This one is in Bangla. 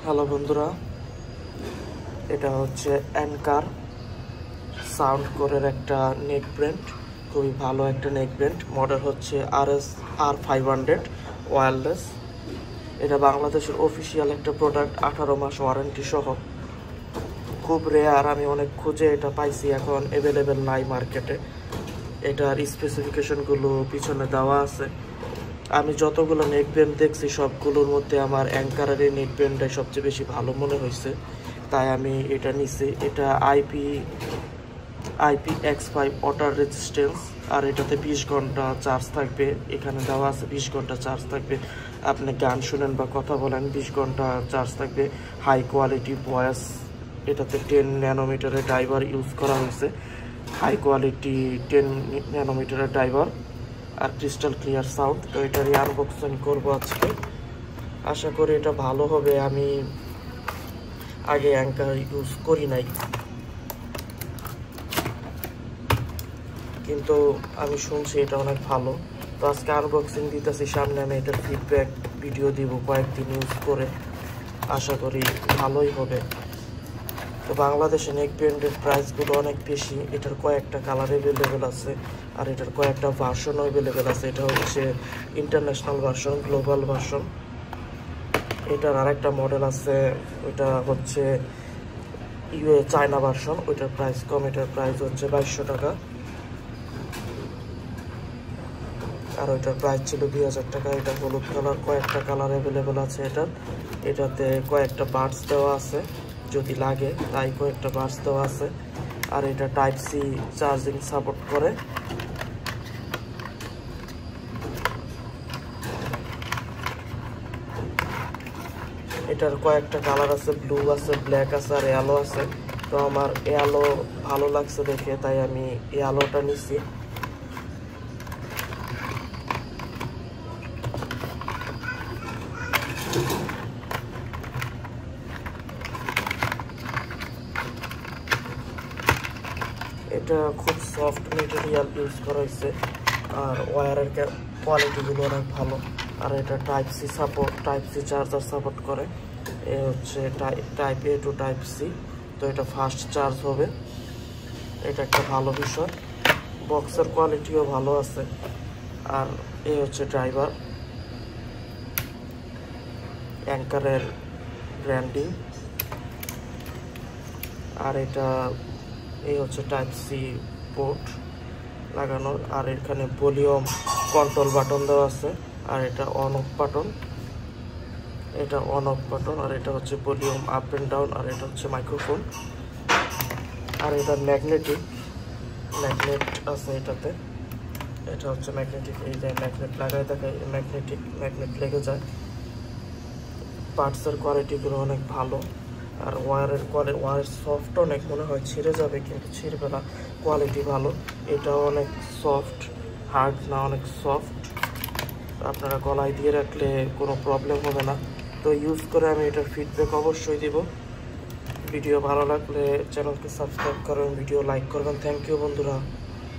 হ্যালো বন্ধুরা, এটা হচ্ছে অ্যাঙ্কার সাউন্ড কোরের একটা নেক ব্যান্ড। খুবই ভালো একটা নেক ব্যান্ড। মডেল হচ্ছে RS-R500 ওয়্যারলেস। এটা বাংলাদেশের অফিসিয়াল একটা প্রোডাক্ট, 18 মাস ওয়ারেন্টি সহ। খুব রেয়ার, আমি অনেক খুঁজে এটা পাইছি, এখন অ্যাভেলেবেল নাই মার্কেটে। এটার স্পেসিফিকেশনগুলো পিছনে দেওয়া আছে। আমি যতগুলো নেক ব্যান্ড দেখছি সবগুলোর মধ্যে আমার অ্যাঙ্কারের এই নেক ব্যান্ডটাই সবচেয়ে বেশি ভালো মনে হয়েছে, তাই আমি এটা নিছি। এটা IPX5 ওয়াটার রেজিস্ট্যান্স, আর এটাতে 20 ঘন্টা চার্জ থাকবে। এখানে দেওয়া আছে 20 ঘন্টা চার্জ থাকবে। আপনি গান শুনেন বা কথা বলেন, 20 ঘন্টা চার্জ থাকবে। হাই কোয়ালিটি ভয়েস, এটাতে 10 ন্যানোমিটারের ড্রাইভার ইউজ করা হয়েছে। হাই কোয়ালিটি 10 ন্যানোমিটারের ড্রাইভার আর ক্রিস্টাল ক্লিয়ার সাউন্ড। তো এটারই আনবক্সিং করবো আজকে। আশা করি এটা ভালো হবে। আমি আগে অ্যাঙ্কার ইউজ করি নাই, কিন্তু আমি শুনছি এটা অনেক ভালো। তো আজকে আনবক্সিং দিতেছি, সামনে আমি এটার ফিডব্যাক ভিডিও দিব কয়েকদিন ইউজ করে। আশা করি ভালোই হবে। তো বাংলাদেশে নেক ব্যান্ডের প্রাইসগুলো অনেক বেশি। এটার কয়েকটা কালার অ্যাভেলেবেল আছে, আর এটার কয়েকটা ভার্সনও অ্যাভেলেবেল আছে। এটা হচ্ছে ইন্টারন্যাশনাল ভার্সন, গ্লোবাল ভার্সন। এটার আরেকটা মডেল আছে, ওইটা হচ্ছে চায়না ভার্সন। ওইটার প্রাইস কম, এটার প্রাইস হচ্ছে 2200 টাকা, আর ওইটার প্রাইস ছিল 2000 টাকা। এটা হলুদ কালার, কয়েকটা কালার অ্যাভেলেবেল আছে এটাতে কয়েকটা বাডস দেওয়া আছে, যদি লাগে তাই কয়েকটা বাডস দেওয়া আছে। আর এটা টাইপ সি চার্জিং সাপোর্ট করে। এটার কয়েকটা কালার আছে, ব্লু আছে, ব্ল্যাক আছে, আর ইয়েলো আছে। তো আমার ইয়েলো ভালো লাগছে দেখে, তাই আমি ইয়েলোটা নিছি। এটা খুব সফট মেটেরিয়াল ইউজ করা হয়েছে, আর ওয়্যারের কোয়ালিটিগুলো অনেক ভালো। আর এটা টাইপ সি চার্জার সাপোর্ট করে। এ হচ্ছে type A two type C. তো এটা ফাস্ট চার্জ হবে, এটা একটা ভালো বিষয়। বক্সের কোয়ালিটিও ভালো আছে। আর এ হচ্ছে ড্রাইভার, অ্যাঙ্কারের ব্র্যান্ডিং। আর এটা এই হচ্ছে টাইপ সি পোর্ট লাগানোর। আর এখানে ভলিউম কন্ট্রোল বাটন দেওয়া আছে, আর এটা অন অফ বাটন, এটা অন অফ বাটন। আর এটা হচ্ছে ভলিউম আপ অ্যান্ড ডাউন, আর এটা হচ্ছে মাইক্রোফোন। আর এটা ম্যাগনেট আছে এটাতে। এটা হচ্ছে ম্যাগনেটিক, এই যে ম্যাগনেট লাগাই দেখায়, ম্যাগনেট লেগে যায়। পার্টসের কোয়ালিটিগুলো অনেক ভালো। আর ওয়্যারের সফট অনেক, মনে হয় ছিঁড়ে যাবে, কিন্তু ছিঁড়বে না, কোয়ালিটি ভালো। এটাও অনেক সফট, হার্ড না, অনেক সফট। আপনারা গলায় দিয়ে রাখলে কোনো প্রবলেম হবে না। তো ইউজ করে আমি এটার ফিডব্যাক অবশ্যই দিব। ভিডিও ভালো লাগলে চ্যানেলকে সাবস্ক্রাইব করবেন, ভিডিও লাইক করবেন। থ্যাংক ইউ বন্ধুরা।